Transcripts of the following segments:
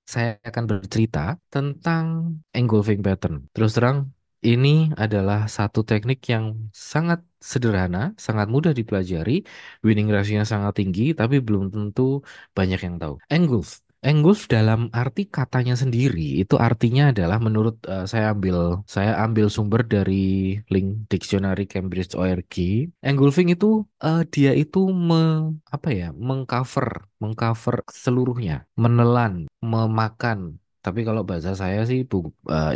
saya akan bercerita tentang engulfing pattern. Terus terang, ini adalah satu teknik yang sangat sederhana, sangat mudah dipelajari, winning ratio-nya sangat tinggi, tapi belum tentu banyak yang tahu. Engulf dalam arti katanya sendiri itu artinya adalah menurut saya ambil sumber dari link dictionary Cambridge ORG. Engulfing itu dia itu apa ya, mengcover seluruhnya, menelan, memakan. Tapi kalau bahasa saya sih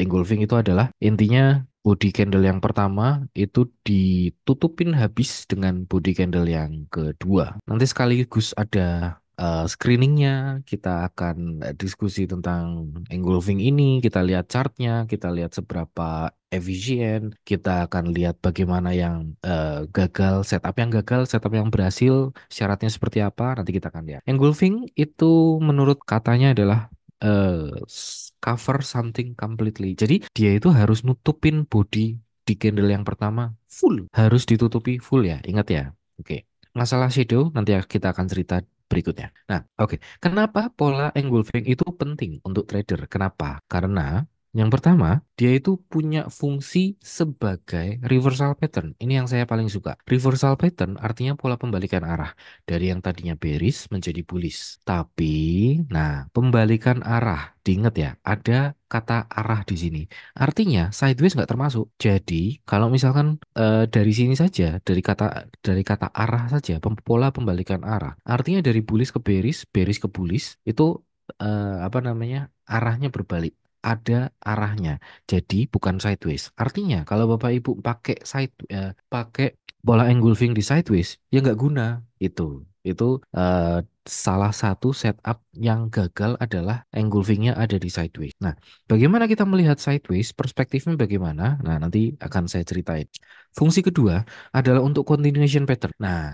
engulfing itu adalah intinya body candle yang pertama itu ditutupin habis dengan body candle yang kedua. Nanti sekaligus ada screeningnya, kita akan diskusi tentang engulfing ini, kita lihat chartnya, kita lihat seberapa efisien, kita akan lihat bagaimana yang gagal, setup yang berhasil, syaratnya seperti apa, nanti kita akan lihat. Engulfing itu menurut katanya adalah cover something completely. Jadi dia itu harus nutupin body di candle yang pertama full, harus ditutupi full ya, ingat ya. Oke. Masalah shadow nanti kita akan cerita berikutnya. Nah, oke. Kenapa pola engulfing itu penting untuk trader? Kenapa? Karena yang pertama, dia itu punya fungsi sebagai reversal pattern. Ini yang saya paling suka. Reversal pattern artinya pola pembalikan arah dari yang tadinya bearish menjadi bullish. Tapi, nah, pembalikan arah, diingat ya, ada kata arah di sini. Artinya sideways nggak termasuk. Jadi, kalau misalkan dari sini saja, dari kata arah saja, pola pembalikan arah. Artinya dari bullish ke bearish, bearish ke bullish itu apa namanya? Arahnya berbalik, ada arahnya. Jadi bukan sideways. Artinya kalau Bapak Ibu pakai bola engulfing di sideways ya nggak guna. Itu salah satu setup yang gagal adalah engulfingnya ada di sideways. Nah, bagaimana kita melihat sideways? Perspektifnya bagaimana? Nah, nanti akan saya ceritain. Fungsi kedua adalah untuk continuation pattern. Nah,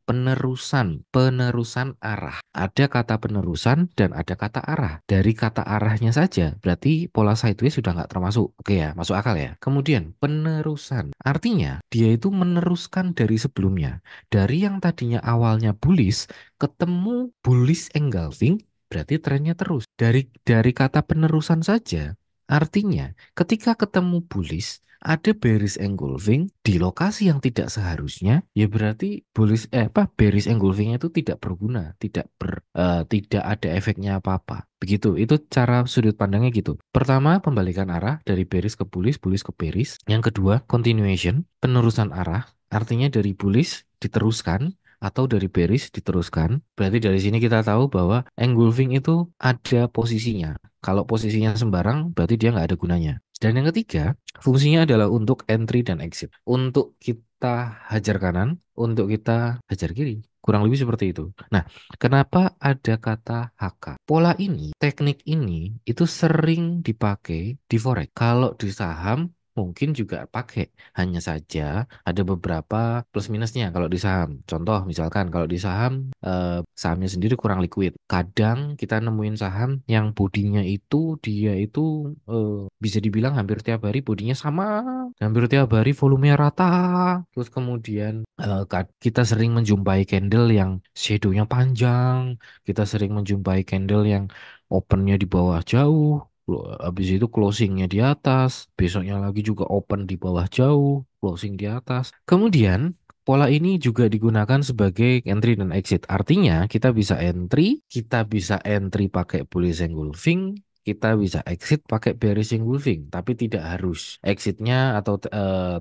penerusan arah. Ada kata penerusan dan ada kata arah. Dari kata arahnya saja, berarti pola sideways sudah nggak termasuk. Oke ya, masuk akal ya. Kemudian, penerusan. Artinya, dia itu meneruskan dari sebelumnya. Dari yang tadinya awalnya bullish, ketemu bullish engulfing, berarti trennya terus. Dari kata penerusan saja, artinya ketika ketemu bullish, ada bearish engulfing di lokasi yang tidak seharusnya, ya berarti bearish engulfingnya itu tidak berguna, tidak ada efeknya apa-apa. Begitu, itu cara sudut pandangnya gitu. Pertama, pembalikan arah dari bearish ke bullish, bullish ke bearish. Yang kedua, continuation, penerusan arah, artinya dari bullish diteruskan atau dari bearish diteruskan. Berarti dari sini kita tahu bahwa engulfing itu ada posisinya. Kalau posisinya sembarang, berarti dia nggak ada gunanya. Dan yang ketiga, fungsinya adalah untuk entry dan exit. Untuk kita hajar kanan, untuk kita hajar kiri. Kurang lebih seperti itu. Nah, kenapa ada kata HK? Pola ini, teknik ini, itu sering dipakai di forex. Kalau di saham, mungkin juga pakai. Hanya saja ada beberapa plus minusnya kalau di saham. Contoh, misalkan kalau di saham, sahamnya sendiri kurang liquid. Kadang kita nemuin saham yang bodinya itu dia itu bisa dibilang hampir tiap hari bodinya sama, hampir tiap hari volumenya rata. Terus kemudian kita sering menjumpai candle yang shadownya panjang, kita sering menjumpai candle yang opennya di bawah jauh, habis itu closingnya di atas, besoknya lagi juga open di bawah jauh, closing di atas. Kemudian pola ini juga digunakan sebagai entry dan exit. Artinya kita bisa entry pakai bullish engulfing, kita bisa exit pakai bearish engulfing, tapi tidak harus. Exitnya atau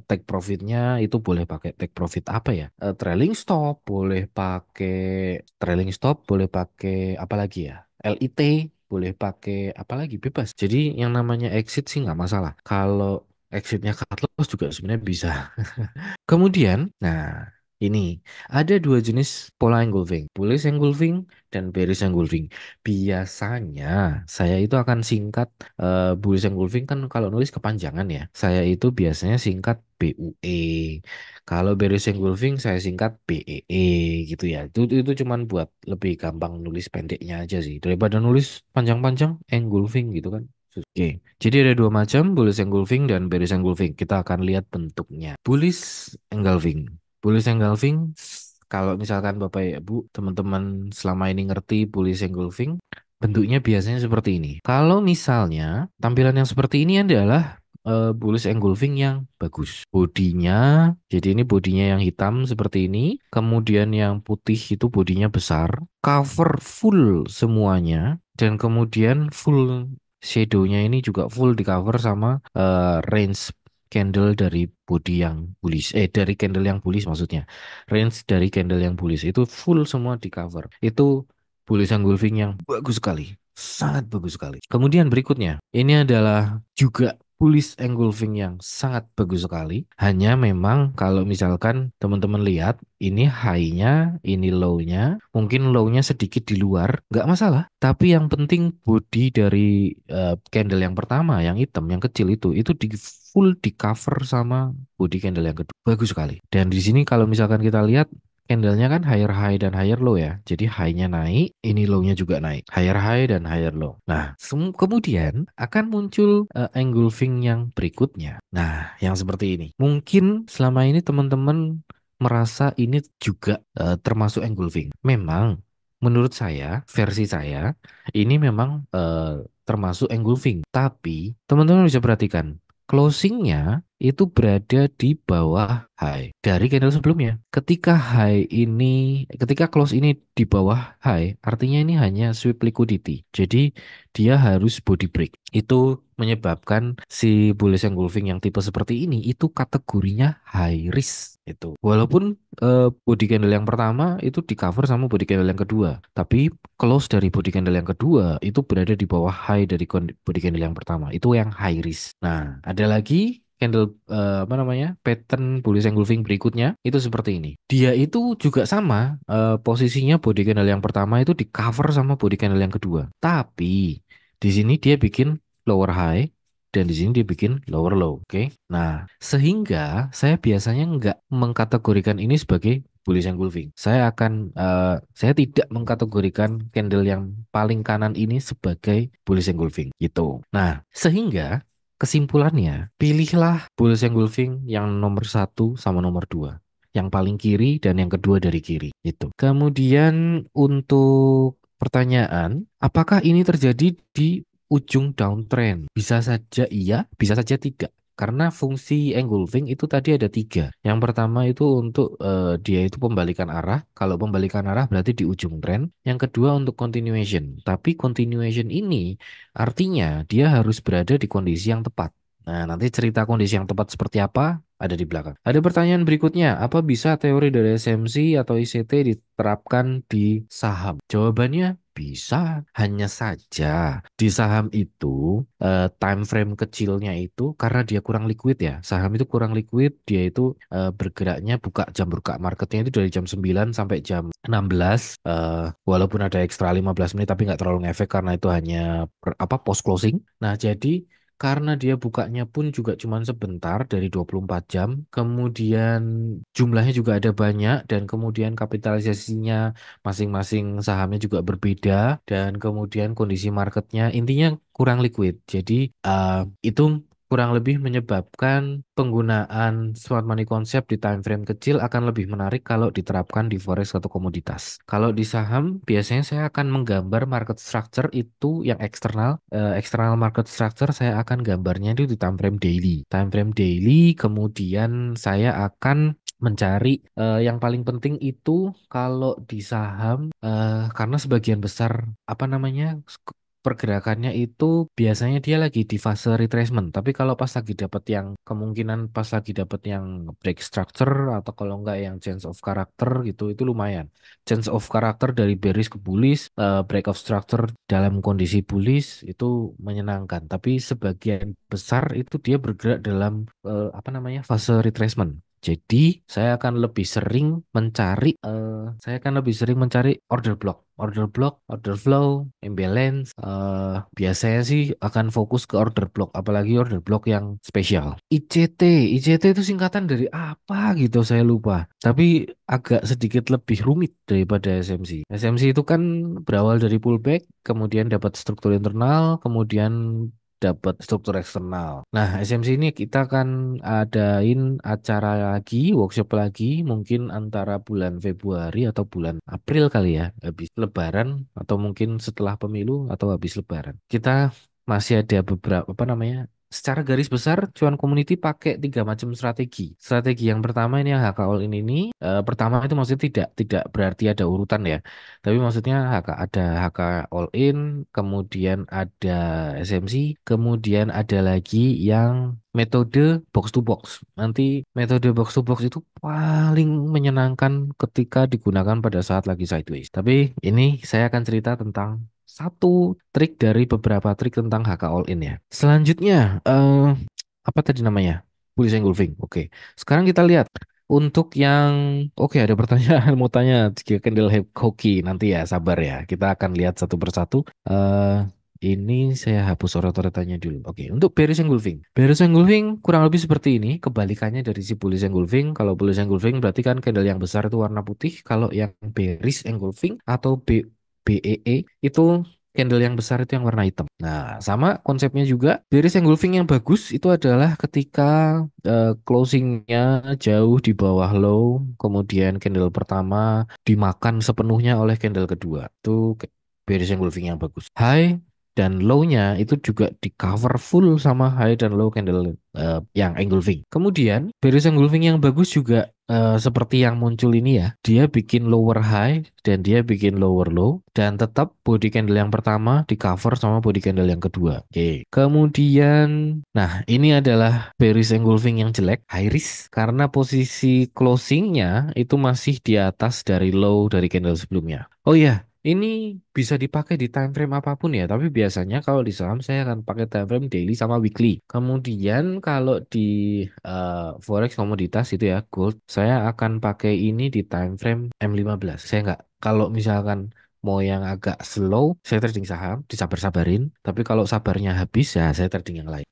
take profitnya itu boleh pakai take profit apa ya? Trailing stop, boleh pakai apa lagi ya? LIT, boleh pakai apa lagi? Bebas. Jadi yang namanya exit sih nggak masalah. Kalau exitnya cut loss juga sebenarnya bisa. Kemudian, nah ini ada dua jenis pola engulfing, bullish engulfing dan bearish engulfing. Biasanya saya itu akan singkat bullish engulfing kan kalau nulis kepanjangan ya. Saya itu biasanya singkat BUE. Kalau bearish engulfing saya singkat BEE gitu ya. Itu cuman buat lebih gampang nulis pendeknya aja sih daripada nulis panjang-panjang engulfing gitu kan. Oke, jadi ada dua macam, bullish engulfing dan bearish engulfing. Kita akan lihat bentuknya. Bullish engulfing. Bullish engulfing Kalau misalkan Bapak Ibu, teman-teman selama ini ngerti bullish engulfing, bentuknya biasanya seperti ini. Kalau misalnya tampilan yang seperti ini adalah bullish engulfing yang bagus. Bodinya, jadi ini bodinya yang hitam seperti ini, kemudian yang putih itu bodinya besar, cover full semuanya, dan kemudian full shadownya ini juga full di cover sama range candle dari body yang bullish, dari candle yang bullish maksudnya. Range dari candle yang bullish itu full semua di cover. Itu bullish engulfing yang bagus sekali, sangat bagus sekali. Kemudian berikutnya, ini adalah juga bullish engulfing yang sangat bagus sekali. Hanya memang kalau misalkan teman-teman lihat, ini high-nya, ini low-nya, mungkin low-nya sedikit di luar, nggak masalah. Tapi yang penting body dari candle yang pertama, yang hitam, yang kecil itu di full di cover sama body candle yang kedua. Bagus sekali. Dan di sini kalau misalkan kita lihat candlenya kan higher high dan higher low ya. Jadi high-nya naik, ini low-nya juga naik. Higher high dan higher low. Nah, kemudian akan muncul engulfing yang berikutnya. Nah, yang seperti ini. Mungkin selama ini teman-teman merasa ini juga termasuk engulfing. Memang, menurut saya, versi saya, ini memang termasuk engulfing. Tapi, teman-teman bisa perhatikan, closingnya itu berada di bawah high dari candle sebelumnya. Ketika close ini di bawah high, artinya ini hanya sweep liquidity. Jadi dia harus body break. Itu menyebabkan si bullish engulfing yang tipe seperti ini itu kategorinya high risk itu. Walaupun body candle yang pertama itu di cover sama body candle yang kedua, tapi close dari body candle yang kedua itu berada di bawah high dari body candle yang pertama. Itu yang high risk. Nah, ada lagi candle apa namanya pattern bullish engulfing berikutnya itu seperti ini. Dia itu juga sama posisinya body candle yang pertama itu di cover sama body candle yang kedua. Tapi di sini dia bikin lower high dan di sini dia bikin lower low. Oke. Nah, sehingga saya biasanya nggak mengkategorikan ini sebagai bullish engulfing. Saya tidak mengkategorikan candle yang paling kanan ini sebagai bullish engulfing gitu. Nah, sehingga kesimpulannya, pilihlah bullish engulfing yang nomor satu sama nomor dua. Yang paling kiri dan yang kedua dari kiri. Itu. Kemudian untuk pertanyaan, apakah ini terjadi di ujung downtrend? Bisa saja iya, bisa saja tidak. Karena fungsi engulfing itu tadi ada tiga. Yang pertama itu untuk dia itu pembalikan arah. Kalau pembalikan arah berarti di ujung trend. Yang kedua untuk continuation. Tapi continuation ini artinya dia harus berada di kondisi yang tepat. Nah, nanti cerita kondisi yang tepat seperti apa ada di belakang. Ada pertanyaan berikutnya, apa bisa teori dari SMC atau ICT diterapkan di saham? Jawabannya bisa, hanya saja di saham itu time frame kecilnya itu karena dia kurang liquid ya. Saham itu kurang liquid, dia itu bergeraknya buka marketnya itu dari jam 9 sampai jam 16 walaupun ada ekstra 15 menit tapi nggak terlalu ngefek karena itu hanya post closing. Nah, jadi karena dia bukanya pun juga cuma sebentar dari 24 jam, kemudian jumlahnya juga ada banyak dan kemudian kapitalisasinya masing-masing sahamnya juga berbeda dan kemudian kondisi marketnya intinya kurang liquid. Jadi itu kurang lebih menyebabkan penggunaan smart money konsep di time frame kecil akan lebih menarik kalau diterapkan di forex atau komoditas. Kalau di saham, biasanya saya akan menggambar market structure itu yang eksternal, external market structure saya akan gambarnya itu di time frame daily. Time frame daily, kemudian saya akan mencari yang paling penting itu kalau di saham karena sebagian besar apa namanya pergerakannya itu biasanya dia lagi di fase retracement. Tapi kalau pas lagi dapat yang kemungkinan pas lagi dapat yang break structure atau kalau enggak yang change of character gitu itu lumayan. Change of character dari bearish ke bullish, break of structure dalam kondisi bullish itu menyenangkan. Tapi sebagian besar itu dia bergerak dalam apa namanya fase retracement. Jadi saya akan lebih sering mencari order flow, imbalance. Biasanya sih akan fokus ke order block, apalagi order block yang spesial. ICT itu singkatan dari apa gitu saya lupa. Tapi agak sedikit lebih rumit daripada SMC. SMC itu kan berawal dari pullback, kemudian dapat struktur internal, kemudian dapat struktur eksternal. Nah, SMC ini kita akan adain acara lagi, workshop lagi, mungkin antara bulan Februari atau bulan April kali ya, habis Lebaran atau mungkin setelah pemilu atau habis Lebaran. Kita masih ada beberapa apa namanya? Secara garis besar, Cuan Community pakai tiga macam strategi. Strategi yang pertama ini yang HK All In ini, pertama itu maksudnya tidak berarti ada urutan ya, tapi maksudnya ada HK All In, kemudian ada SMC, kemudian ada lagi yang metode box to box. Nanti metode box to box itu paling menyenangkan ketika digunakan pada saat lagi sideways. Tapi ini saya akan cerita tentang satu trik dari beberapa trik tentang HK All In ya. Selanjutnya, apa tadi namanya? Bullish engulfing. Oke. Sekarang kita lihat untuk yang oke ada pertanyaan mau tanya jika candle hoki nanti ya sabar ya. Kita akan lihat satu persatu. Ini saya hapus orat-oratannya dulu. Oke, untuk bearish engulfing. Bearish engulfing kurang lebih seperti ini. Kebalikannya dari si bullish engulfing. Kalau bullish engulfing berarti kan candle yang besar itu warna putih. Kalau yang bearish engulfing atau BEE itu candle yang besar itu yang warna hitam. Nah, sama konsepnya juga. Bearish engulfing yang bagus itu adalah ketika closingnya jauh di bawah low, kemudian candle pertama dimakan sepenuhnya oleh candle kedua. Itu bearish engulfing yang bagus. High dan low-nya itu juga di cover full sama high dan low candle yang engulfing. Kemudian bearish engulfing yang bagus juga seperti yang muncul ini ya, dia bikin lower high dan dia bikin lower low dan tetap body candle yang pertama di cover sama body candle yang kedua. Oke. Kemudian, nah ini adalah bearish engulfing yang jelek, high risk karena posisi closingnya itu masih di atas dari low dari candle sebelumnya. Oh iya, ini bisa dipakai di time frame apapun ya, tapi biasanya kalau di saham saya akan pakai time frame daily sama weekly. Kemudian kalau di forex komoditas itu ya gold, saya akan pakai ini di time frame M15. Saya nggak, kalau misalkan mau yang agak slow, saya trading saham, disabar-sabarin. Tapi kalau sabarnya habis ya saya trading yang lain.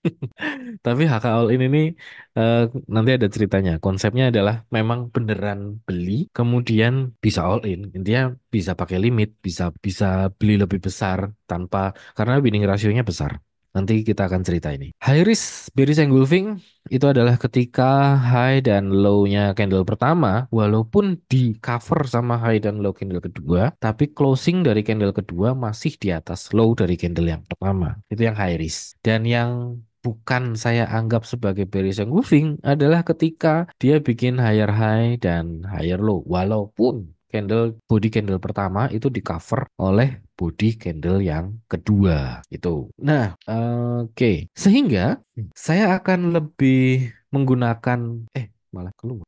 Tapi HK All In ini eh, nanti ada ceritanya. Konsepnya adalah memang beneran beli, kemudian bisa all in. Intinya bisa pakai limit, bisa bisa beli lebih besar tanpa karena winning rasionya besar. Nanti kita akan cerita ini. High risk bearish engulfing itu adalah ketika high dan low-nya candle pertama, walaupun di cover sama high dan low candle kedua, tapi closing dari candle kedua masih di atas low dari candle yang pertama. Itu yang high risk. Dan yang bukan saya anggap sebagai bearish engulfing adalah ketika dia bikin higher high dan higher low, walaupun body candle pertama itu di cover oleh body candle yang kedua itu. Nah, oke. Sehingga saya akan lebih menggunakan malah keluar.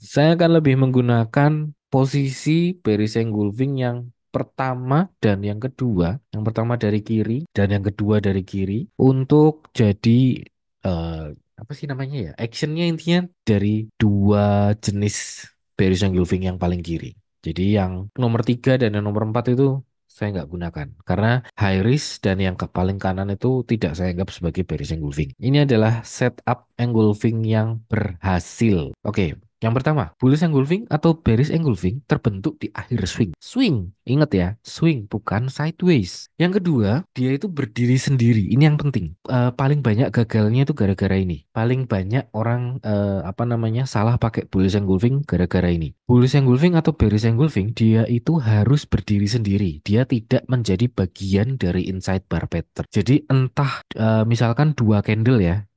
Saya akan lebih menggunakan posisi bearish engulfing yang pertama dan yang kedua, yang pertama dari kiri dan yang kedua dari kiri untuk jadi eh, apa sih namanya ya? Actionnya intinya dari dua jenis bearish engulfing yang paling kiri. Jadi yang nomor tiga dan yang nomor empat itu saya nggak gunakan karena high risk dan yang ke paling kanan itu tidak saya anggap sebagai bearish engulfing. Ini adalah setup engulfing yang berhasil. Oke, yang pertama, bullish engulfing atau bearish engulfing terbentuk di akhir swing. Swing, ingat ya, swing bukan sideways. Yang kedua, dia itu berdiri sendiri. Ini yang penting. Paling banyak gagalnya itu gara-gara ini. Paling banyak orang apa namanya salah pakai bullish engulfing gara-gara ini. Bullish engulfing atau bearish engulfing dia itu harus berdiri sendiri. Dia tidak menjadi bagian dari inside bar pattern. Jadi entah misalkan dua candle ya.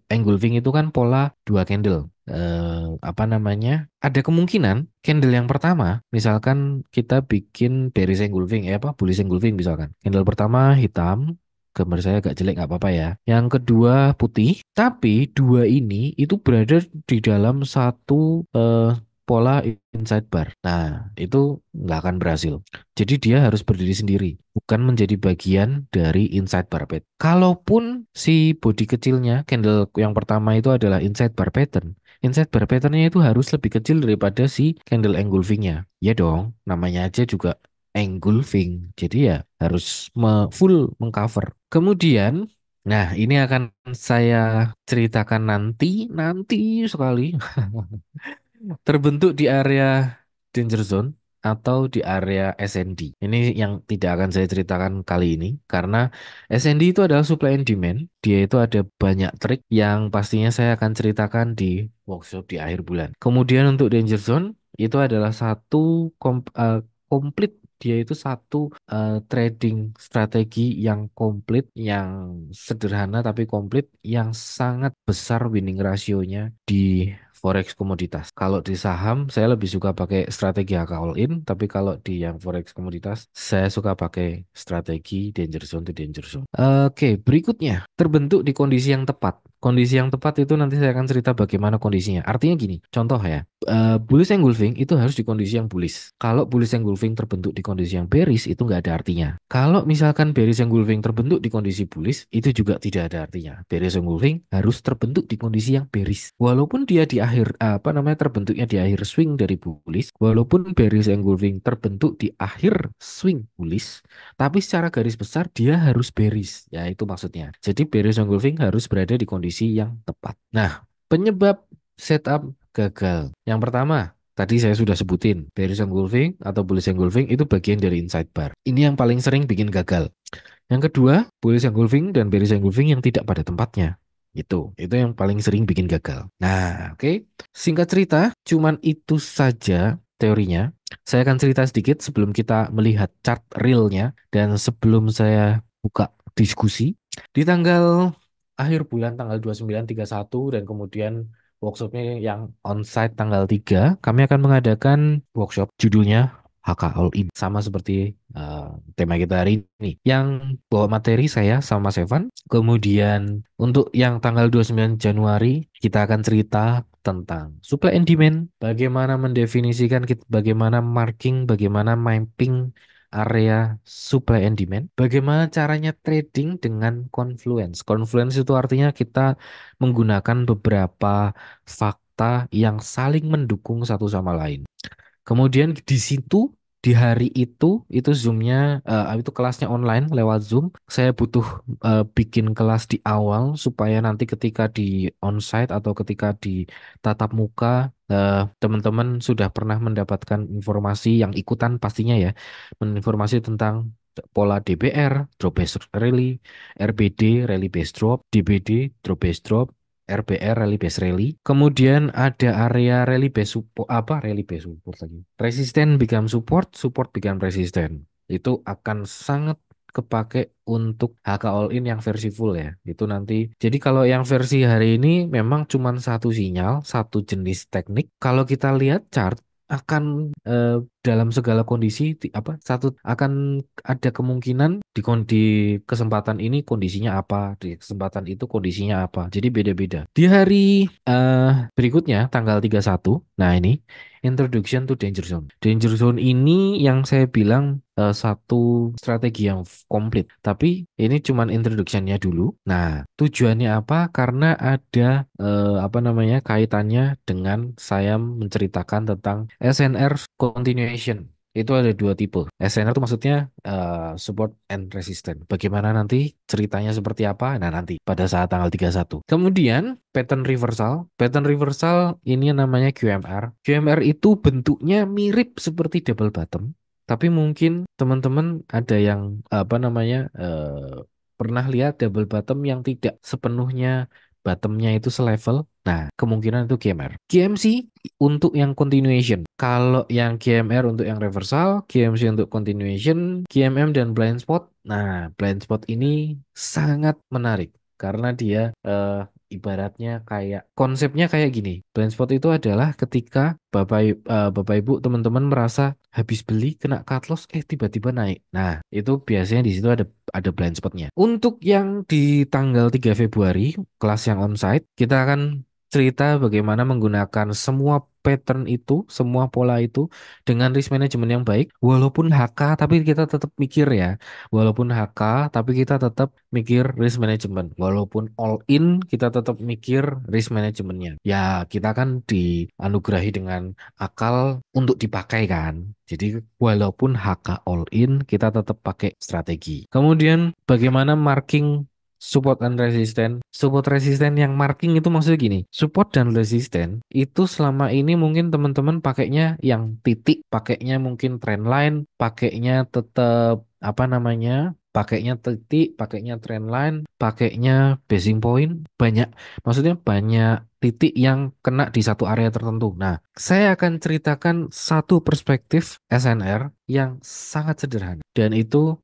Engulfing itu kan pola dua candle. Apa namanya? Ada kemungkinan candle yang pertama, misalkan kita bikin bearish engulfing, apa bullish engulfing misalkan. Candle pertama hitam, gambar saya agak jelek nggak apa-apa ya. Yang kedua putih, tapi dua ini itu berada di dalam satu pola inside bar. Nah, itu nggak akan berhasil. Jadi dia harus berdiri sendiri, bukan menjadi bagian dari inside bar pattern. Kalaupun si body kecilnya, candle yang pertama itu adalah inside bar pattern, inside bar patternnya itu harus lebih kecil daripada si candle engulfingnya. Ya dong, namanya aja juga engulfing. Jadi ya harus full mengcover. Kemudian, nah ini akan saya ceritakan nanti sekali terbentuk di area danger zone. atau di area S&D. Ini yang tidak akan saya ceritakan kali ini karena S&D itu adalah supply and demand. Dia itu ada banyak trik yang pastinya saya akan ceritakan di workshop di akhir bulan. Kemudian untuk danger zone itu adalah komplit. Dia itu satu trading strategi yang komplit, yang sederhana tapi komplit, yang sangat besar winning rasionya di forex komoditas. Kalau di saham, saya lebih suka pakai strategi HK all in, tapi kalau di yang forex komoditas, saya suka pakai strategi danger zone to danger zone. Oke, berikutnya terbentuk di kondisi yang tepat. Kondisi yang tepat itu nanti saya akan cerita bagaimana kondisinya. Artinya gini, contoh ya, bullish engulfing itu harus di kondisi yang bullish. Kalau bullish engulfing terbentuk di kondisi yang bearish itu nggak ada artinya. Kalau misalkan bearish engulfing terbentuk di kondisi bullish itu juga tidak ada artinya. Bearish engulfing harus terbentuk di kondisi yang bearish. Walaupun dia di akhir apa namanya terbentuknya di akhir swing dari bullish, walaupun bearish engulfing terbentuk di akhir swing bullish, tapi secara garis besar dia harus bearish. Ya itu maksudnya. Jadi bearish engulfing harus berada di kondisi yang tepat. Nah, penyebab setup gagal. Yang pertama, tadi saya sudah sebutin, bearish engulfing atau bullish engulfing itu bagian dari inside bar. Ini yang paling sering bikin gagal. Yang kedua, bullish engulfing dan bearish engulfing yang tidak pada tempatnya. Itu yang paling sering bikin gagal. Nah, oke. Singkat cerita, cuman itu saja teorinya. Saya akan cerita sedikit sebelum kita melihat chart realnya dan sebelum saya buka diskusi. Di tanggal akhir bulan tanggal 29, 31 dan kemudian workshopnya yang onsite tanggal 3, kami akan mengadakan workshop judulnya HK All In. Sama seperti tema kita hari ini. Yang bawa materi saya sama Mas Evan. Kemudian untuk yang tanggal 29 Januari kita akan cerita tentang supply and demand, bagaimana mendefinisikan, bagaimana marking, bagaimana mapping area supply and demand, bagaimana caranya trading dengan confluence. Confluence itu artinya kita menggunakan beberapa fakta yang saling mendukung satu sama lain. Kemudian di situ di hari itu Zoom-nya itu kelasnya online lewat Zoom. Saya butuh bikin kelas di awal supaya nanti ketika di onsite atau ketika di tatap muka teman-teman sudah pernah mendapatkan informasi yang ikutan pastinya ya, informasi tentang pola DBR, drop base rally, RBD, rally base drop, DBD, drop base drop, RBR rally base rally. Kemudian ada area rally base support rally base support lagi. Resisten become support, support become resisten. Itu akan sangat kepake untuk HK All In yang versi full ya. Itu nanti. Jadi kalau yang versi hari ini memang cuma satu sinyal, satu jenis teknik. Kalau kita lihat chart akan dalam segala kondisi satu akan ada kemungkinan di kesempatan ini kondisinya apa, di kesempatan itu kondisinya apa. Jadi beda-beda. Di hari berikutnya tanggal 31. Nah, ini introduction to danger zone. Danger zone ini yang saya bilang satu strategi yang komplit. Tapi ini cuman introductionnya dulu. Nah, tujuannya apa? Karena ada apa namanya kaitannya dengan saya menceritakan tentang SNR continuation. Itu ada dua tipe. SNR itu maksudnya support and resistance. Bagaimana nanti ceritanya seperti apa? Nah, nanti pada saat tanggal 31. Kemudian pattern reversal. Pattern reversal ini namanya QMR. QMR itu bentuknya mirip seperti double bottom. Tapi mungkin teman-teman ada yang apa namanya pernah lihat double bottom yang tidak sepenuhnya bottomnya itu selevel. Nah, kemungkinan itu GMR. GMC untuk yang continuation. Kalau yang GMR untuk yang reversal, GMC untuk continuation, GMM dan blind spot. Nah, blind spot ini sangat menarik karena dia ibaratnya kayak konsepnya kayak gini. Blind spot itu adalah ketika Bapak Ibu teman-teman merasa habis beli kena cut loss tiba-tiba naik. Nah, itu biasanya di situ ada blind spotnya. Untuk yang di tanggal 3 Februari kelas yang onsite, kita akan cerita bagaimana menggunakan semua pattern itu, semua pola itu dengan risk management yang baik. Walaupun HK, tapi kita tetap mikir ya. Walaupun HK, tapi kita tetap mikir risk management. Walaupun all in, kita tetap mikir risk managementnya. Ya, kita kan dianugerahi dengan akal untuk dipakai kan. Jadi walaupun HK all in, kita tetap pakai strategi. Kemudian bagaimana marking Support dan resisten. Support resisten yang marking itu maksudnya gini. Support dan resisten itu selama ini mungkin teman-teman pakainya yang titik, pakainya mungkin trendline, pakainya tetap apa namanya? Pakainya titik, pakainya trendline, pakainya basing point, banyak. Maksudnya banyak titik yang kena di satu area tertentu. Nah, saya akan ceritakan satu perspektif SNR yang sangat sederhana dan itu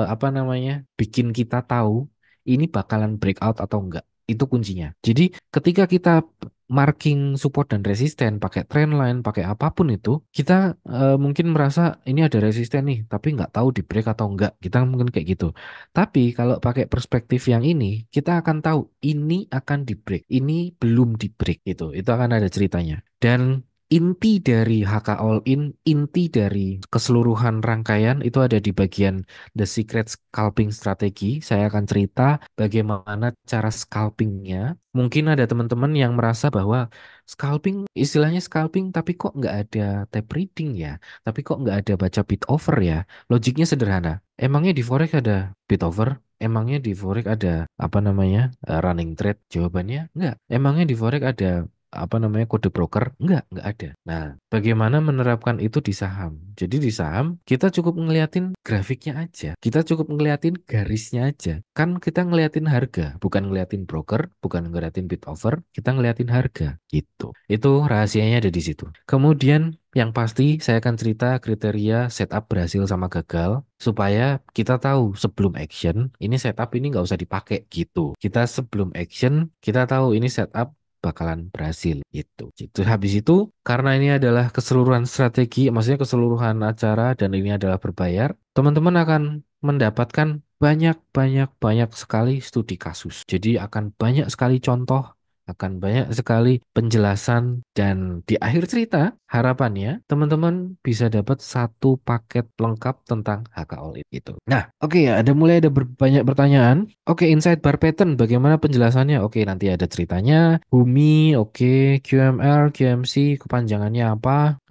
apa namanya? Bikin kita tahu ini bakalan breakout atau enggak. Itu kuncinya. Jadi ketika kita marking support dan resisten pakai trendline, pakai apapun itu, kita mungkin merasa ini ada resisten nih, tapi nggak tahu di break atau enggak. Kita mungkin kayak gitu. Tapi kalau pakai perspektif yang ini, kita akan tahu ini akan di break, ini belum di break gitu. Itu akan ada ceritanya. Dan inti dari HK All In, inti dari keseluruhan rangkaian itu ada di bagian The Secret Scalping Strategy. Saya akan cerita bagaimana cara scalpingnya. Mungkin ada teman-teman yang merasa bahwa scalping, istilahnya scalping, tapi kok nggak ada tape reading ya? Tapi kok nggak ada baca bid over ya? Logiknya sederhana. Emangnya di forex ada bid over? Emangnya di forex ada apa namanya running trade? Jawabannya enggak. Emangnya di forex ada apa namanya kode broker? Enggak ada. Nah, bagaimana menerapkan itu di saham? Jadi di saham kita cukup ngeliatin grafiknya aja. Kita cukup ngeliatin garisnya aja. Kan kita ngeliatin harga, bukan ngeliatin broker, bukan ngeliatin bid over, kita ngeliatin harga gitu. Itu rahasianya ada di situ. Kemudian yang pasti saya akan cerita kriteria setup berhasil sama gagal supaya kita tahu sebelum action ini setup ini nggak usah dipakai gitu. Kita sebelum action kita tahu ini setup bakalan berhasil gitu. Itu habis itu karena ini adalah keseluruhan strategi, maksudnya keseluruhan acara dan ini adalah berbayar, teman-teman akan mendapatkan banyak sekali studi kasus. Jadi akan banyak sekali contoh, akan banyak sekali penjelasan dan di akhir cerita harapannya teman-teman bisa dapat satu paket lengkap tentang HK All In itu. Nah, oke ya, ada banyak pertanyaan. Oke, inside bar pattern bagaimana penjelasannya? Oke, nanti ada ceritanya. Bumi, oke, QML, QMC, kepanjangannya apa?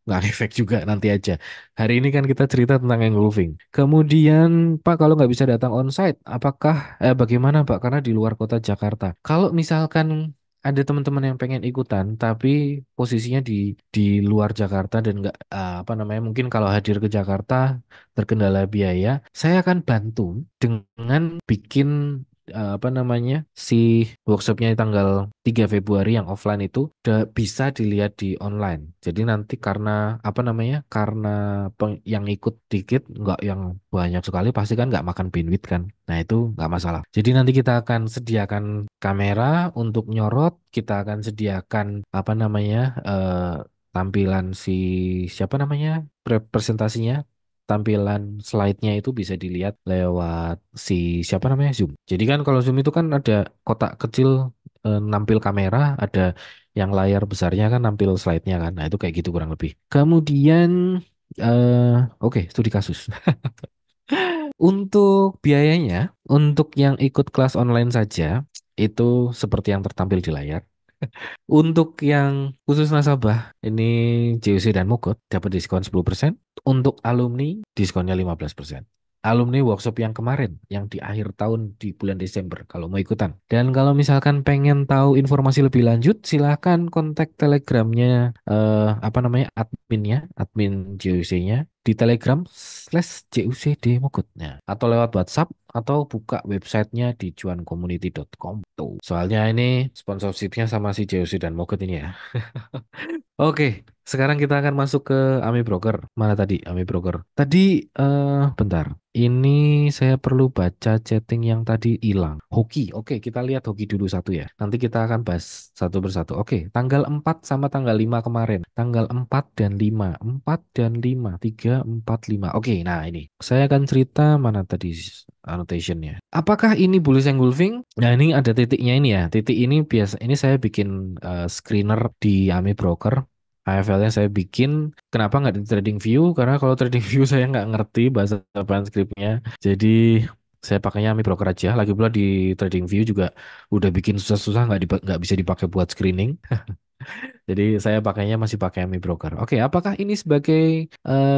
Nggak efek juga nanti aja. Hari ini kan kita cerita tentang engulfing. Kemudian, Pak, kalau nggak bisa datang onsite, apakah, bagaimana Pak? Karena di luar kota Jakarta. Kalau misalkan ada teman-teman yang pengen ikutan, tapi posisinya di luar Jakarta dan nggak, apa namanya, mungkin kalau hadir ke Jakarta terkendala biaya, saya akan bantu dengan bikin apa namanya si workshopnya di tanggal 3 Februari yang offline itu udah bisa dilihat di online. Jadi nanti karena apa namanya karena yang ikut dikit nggak yang banyak sekali pasti kan nggak makan bandwidth kan. Nah itu nggak masalah. Jadi nanti kita akan sediakan kamera untuk nyorot, kita akan sediakan apa namanya tampilan si siapa namanya presentasinya tampilan slide-nya itu bisa dilihat lewat si siapa namanya Zoom. Jadi kan kalau Zoom itu kan ada kotak kecil nampil kamera, ada yang layar besarnya kan nampil slide-nya kan. Nah, itu kayak gitu kurang lebih. Kemudian oke, studi kasus. Untuk biayanya, untuk yang ikut kelas online saja itu seperti yang tertampil di layar. Untuk yang khusus nasabah, ini JOC dan Mogot dapat diskon 10%. Untuk alumni, diskonnya 15%. Alumni workshop yang kemarin, yang di akhir tahun di bulan Desember, kalau mau ikutan. Dan kalau misalkan pengen tahu informasi lebih lanjut, silahkan kontak telegramnya, apa namanya, adminnya, admin JOC-nya, di Telegram /JUCD Mogot. Nah, atau lewat WhatsApp, atau buka websitenya di cuancommunity.com tuh. Soalnya ini sponsorshipnya sama si JOC dan Mogot ini ya. Oke, sekarang kita akan masuk ke Ami Broker. Mana tadi Ami Broker? Tadi bentar. Ini saya perlu baca chatting yang tadi hilang. Hoki. Oke, kita lihat hoki dulu satu ya. Nanti kita akan bahas satu persatu. Oke, tanggal 4 sama tanggal 5 kemarin. Tanggal 4 dan 5. 4 dan 5. 3, 4, 5. Oke, nah ini. Saya akan cerita mana tadi annotationnya. Apakah ini bullish engulfing? Nah, ini ada titiknya ini ya. Titik ini biasa ini saya bikin screener di Ami Broker. AFL-nya saya bikin. Kenapa nggak di Trading View? Karena kalau Trading View saya nggak ngerti bahasa apaan skripnya. Jadi saya pakainya Ami Broker aja. Lagi pula di Trading View juga udah bikin susah-susah nggak bisa dipakai buat screening. Jadi saya pakainya masih pakai Mi Broker. Oke, apakah ini sebagai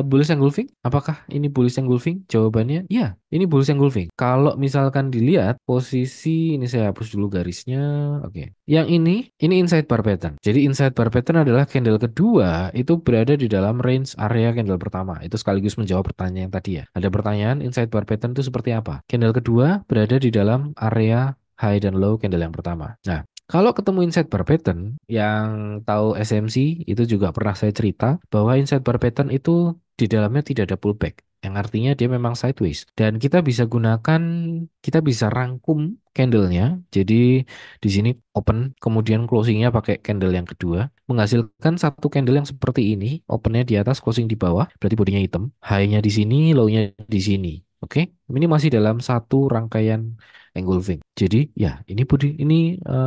bullish engulfing? Apakah ini bullish engulfing? Jawabannya iya, ini bullish engulfing. Kalau misalkan dilihat posisi ini saya hapus dulu garisnya. Oke. Yang ini inside bar pattern. Jadi inside bar pattern adalah candle kedua itu berada di dalam range area candle pertama. Itu sekaligus menjawab pertanyaan yang tadi ya. Ada pertanyaan inside bar pattern itu seperti apa? Candle kedua berada di dalam area high dan low candle yang pertama. Nah, kalau ketemu inside bar pattern, yang tahu SMC itu juga pernah saya cerita bahwa inside bar pattern itu di dalamnya tidak ada pullback, yang artinya dia memang sideways. Dan kita bisa gunakan, kita bisa rangkum candlenya. Jadi di sini open, kemudian closingnya pakai candle yang kedua, menghasilkan satu candle yang seperti ini, opennya di atas, closing di bawah, berarti bodinya hitam, high-nya di sini, low-nya di sini. Oke, ini masih dalam satu rangkaian engulfing. Jadi ya ini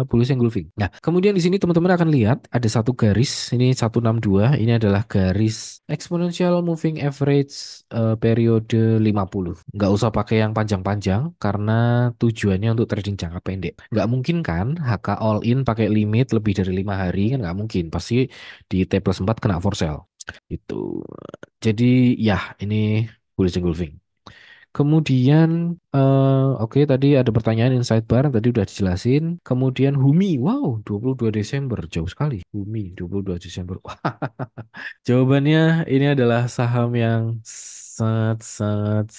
bullish engulfing. Nah, kemudian di sini teman-teman akan lihat ada satu garis, ini 162, ini adalah garis exponential moving average periode 50. Nggak usah pakai yang panjang-panjang karena tujuannya untuk trading jangka pendek. Nggak mungkin kan HK all in pakai limit lebih dari 5 hari, kan nggak mungkin. Pasti di T+4 kena for sale. Itu. Jadi ya ini bullish engulfing. Kemudian, oke tadi ada pertanyaan inside bar, tadi udah dijelasin. Kemudian Humi, wow 22 Desember, jauh sekali. Humi 22 Desember. Wah, jawabannya ini adalah saham yang sangat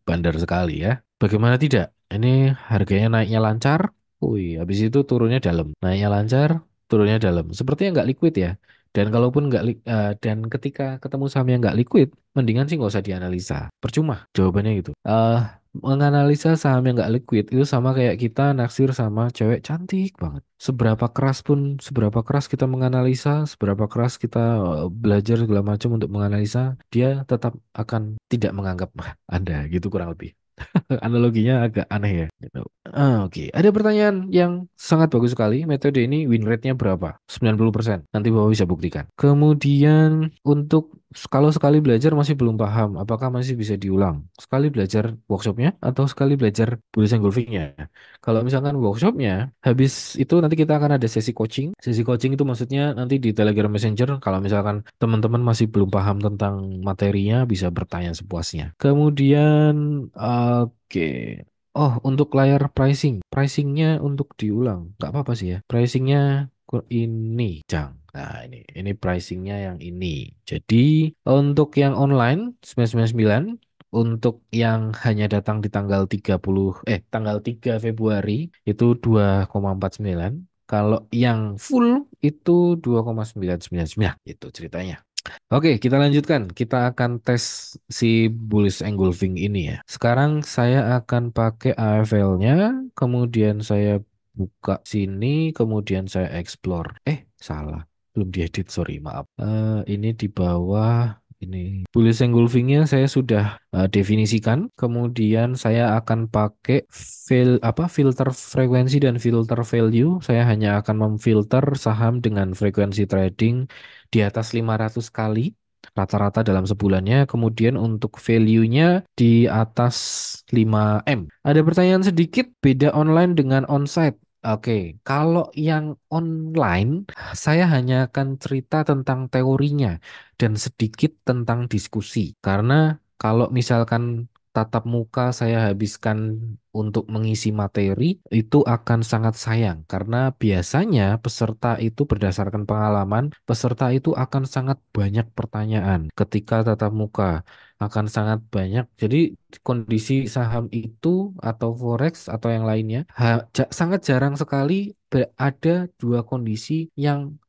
bandar sekali ya. Bagaimana tidak? Ini harganya naiknya lancar, wih, habis itu turunnya dalam. Naiknya lancar, turunnya dalam. Sepertinya nggak liquid ya. Dan kalaupun dan ketika ketemu saham yang nggak liquid, mendingan sih nggak usah dianalisa. Percuma jawabannya gitu. Menganalisa saham yang nggak liquid itu sama kayak kita naksir sama cewek cantik banget. Seberapa keras kita menganalisa, seberapa keras kita belajar segala macam untuk menganalisa, dia tetap akan tidak menganggap Anda gitu kurang lebih. Analoginya agak aneh ya. Gitu. Oke, ada pertanyaan yang sangat bagus sekali. Metode ini win rate-nya berapa? 90%. Nanti Bapak bisa buktikan. Kemudian untuk kalau sekali belajar masih belum paham, apakah masih bisa diulang? Sekali belajar workshopnya atau sekali belajar bullish engulfing-nya? Kalau misalkan workshopnya, habis itu nanti kita akan ada sesi coaching. Sesi coaching itu maksudnya nanti di Telegram Messenger, kalau misalkan teman-teman masih belum paham tentang materinya, bisa bertanya sepuasnya. Kemudian, oke. Oh, untuk layar pricingnya untuk diulang, nggak apa-apa sih ya. Pricingnya ini, Jang. Nah, ini pricingnya yang ini. Jadi untuk yang online 999, untuk yang hanya datang di tanggal 3 Februari itu 2,49. Kalau yang full itu 2,999. Itu ceritanya. Oke, kita lanjutkan. Kita akan tes si bullish engulfing ini ya. Sekarang saya akan pakai AFL-nya, kemudian saya buka sini, kemudian saya explore. Salah. Belum diedit, sorry, maaf. Ini di bawah ini. Bullish engulfing-nya saya sudah definisikan. Kemudian saya akan pakai filter frekuensi dan filter value. Saya hanya akan memfilter saham dengan frekuensi trading di atas 500 kali rata-rata dalam sebulannya. Kemudian untuk value-nya di atas 5M. Ada pertanyaan sedikit, beda online dengan onsite. Oke, kalau yang online, saya hanya akan cerita tentang teorinya dan sedikit tentang diskusi. Karena kalau misalkan tatap muka saya habiskan untuk mengisi materi, itu akan sangat sayang. Karena biasanya peserta itu berdasarkan pengalaman, peserta itu akan sangat banyak pertanyaan ketika tatap muka. Akan sangat banyak. Jadi kondisi saham itu atau forex atau yang lainnya sangat jarang sekali ada dua kondisi yang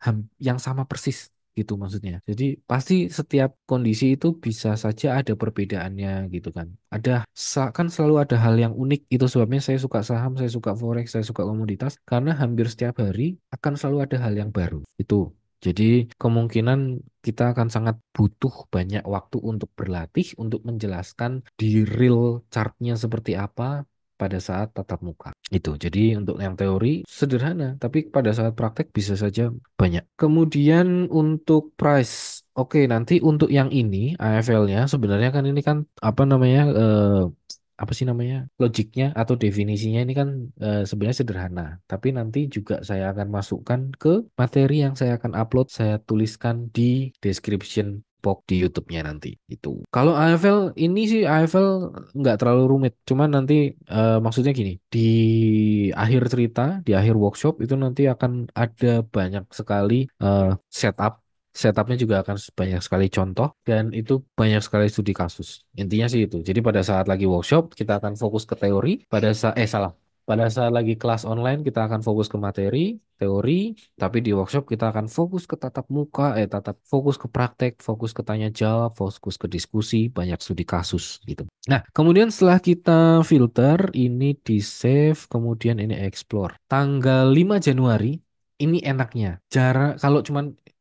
sama persis gitu maksudnya. Jadi pasti setiap kondisi itu bisa saja ada perbedaannya gitu kan. Kan selalu ada hal yang unik, itu sebabnya saya suka saham, saya suka forex, saya suka komoditas karena hampir setiap hari akan selalu ada hal yang baru. Itu. Jadi kemungkinan kita akan sangat butuh banyak waktu untuk berlatih untuk menjelaskan di real chartnya seperti apa pada saat tatap muka. Itu. Jadi untuk yang teori sederhana, tapi pada saat praktek bisa saja banyak. Kemudian untuk price. Oke, nanti untuk yang ini AFL-nya sebenarnya kan ini kan apa namanya apa sih namanya logiknya atau definisinya ini kan sebenarnya sederhana, tapi nanti juga saya akan masukkan ke materi yang saya akan upload, saya tuliskan di description box di YouTube-nya nanti itu. Kalau AFL ini sih AFL nggak terlalu rumit, cuman nanti maksudnya gini, di akhir cerita, di akhir workshop itu nanti akan ada banyak sekali setup. Setupnya juga akan banyak sekali contoh dan itu banyak sekali studi kasus. Intinya sih itu. Jadi pada saat lagi workshop kita akan fokus ke teori. Pada saat salah. Pada saat lagi kelas online kita akan fokus ke materi, teori. Tapi di workshop kita akan fokus ke tatap muka, tatap fokus ke praktek, fokus ke tanya jawab, fokus ke diskusi, banyak studi kasus gitu. Nah, kemudian setelah kita filter, ini di save, kemudian ini explore. Tanggal 5 Januari ini enaknya.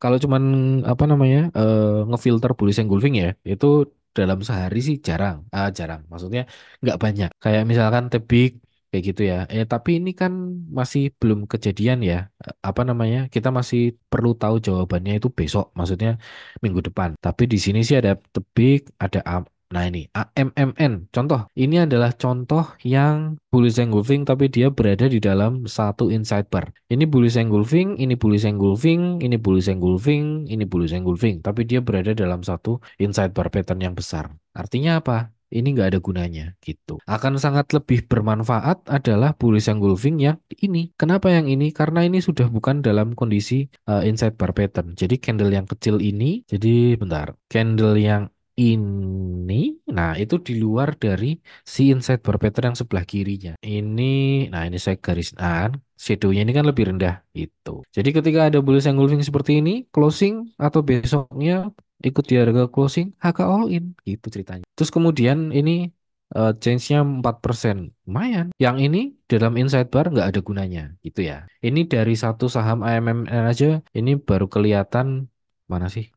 Kalau cuman apa namanya ngefilter bullish engulfing ya itu dalam sehari sih jarang. Jarang maksudnya nggak banyak kayak misalkan tebik kayak gitu ya. Tapi ini kan masih belum kejadian ya. Apa namanya kita masih perlu tahu jawabannya itu besok, maksudnya minggu depan. Tapi di sini sih ada tebik, ada nah ini AMMN contoh, ini adalah contoh yang bullish engulfing tapi dia berada di dalam satu inside bar. Ini bullish engulfing, ini bullish engulfing, ini bullish engulfing, ini bullish engulfing. Tapi dia berada dalam satu inside bar pattern yang besar. Artinya apa? Ini nggak ada gunanya gitu. Akan sangat lebih bermanfaat adalah bullish engulfing yang ini. Kenapa yang ini? Karena ini sudah bukan dalam kondisi inside bar pattern. Jadi candle yang kecil ini, jadi bentar, candle yang ini, nah itu di luar dari si inside bar pattern yang sebelah kirinya. Nah ini saya garis, shadownya ini kan lebih rendah itu. Jadi ketika ada bullish engulfing seperti ini, closing atau besoknya ikut di harga closing, HK all in gitu ceritanya. Terus kemudian ini change-nya 4%. Lumayan. Yang ini dalam inside bar nggak ada gunanya gitu ya. Ini dari satu saham AMMN aja, ini baru kelihatan mana sih?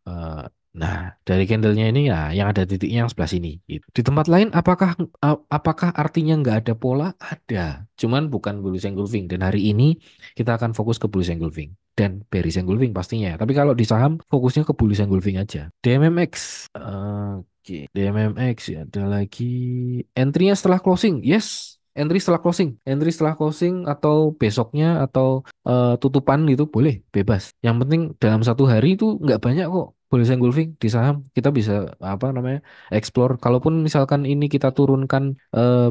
Nah, dari candlenya ini ya yang ada titiknya yang sebelah sini. Gitu. Di tempat lain apakah artinya nggak ada pola? Ada. Cuman bukan bullish engulfing. Dan hari ini kita akan fokus ke bullish engulfing dan bearish engulfing pastinya. Tapi kalau di saham fokusnya ke bullish engulfing aja. DMMX. Oke, DMMX ya, ada lagi entry-nya setelah closing. Yes, entry setelah closing. Entry setelah closing atau besoknya atau tutupan gitu boleh, bebas. Yang penting dalam satu hari itu nggak banyak kok boleh engulfing di saham. Kita bisa apa namanya explore. Kalaupun misalkan ini kita turunkan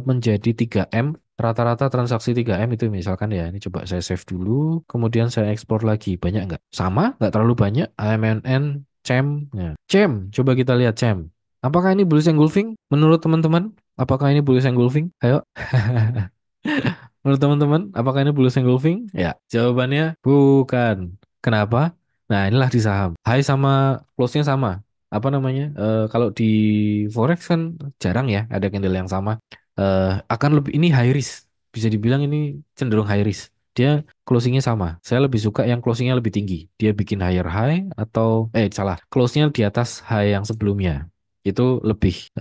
menjadi 3M, rata-rata transaksi 3M itu misalkan ya. Ini coba saya save dulu, kemudian saya explore lagi. Banyak nggak? Sama, nggak terlalu banyak. AMNN, CEM. Nah, CEM, coba kita lihat CEM. Apakah ini bullish engulfing? Menurut teman-teman, apakah ini bullish engulfing? Ayo. Menurut teman-teman, apakah ini bullish engulfing? Ya, jawabannya bukan. Kenapa? Nah, inilah di saham. High sama close-nya sama. Apa namanya? Kalau di forex kan jarang ya ada candle yang sama. Akan lebih ini high risk. Bisa dibilang ini cenderung high risk. Dia closingnya sama. Saya lebih suka yang closingnya lebih tinggi. Dia bikin higher high atau salah. Close-nya di atas high yang sebelumnya. Itu lebih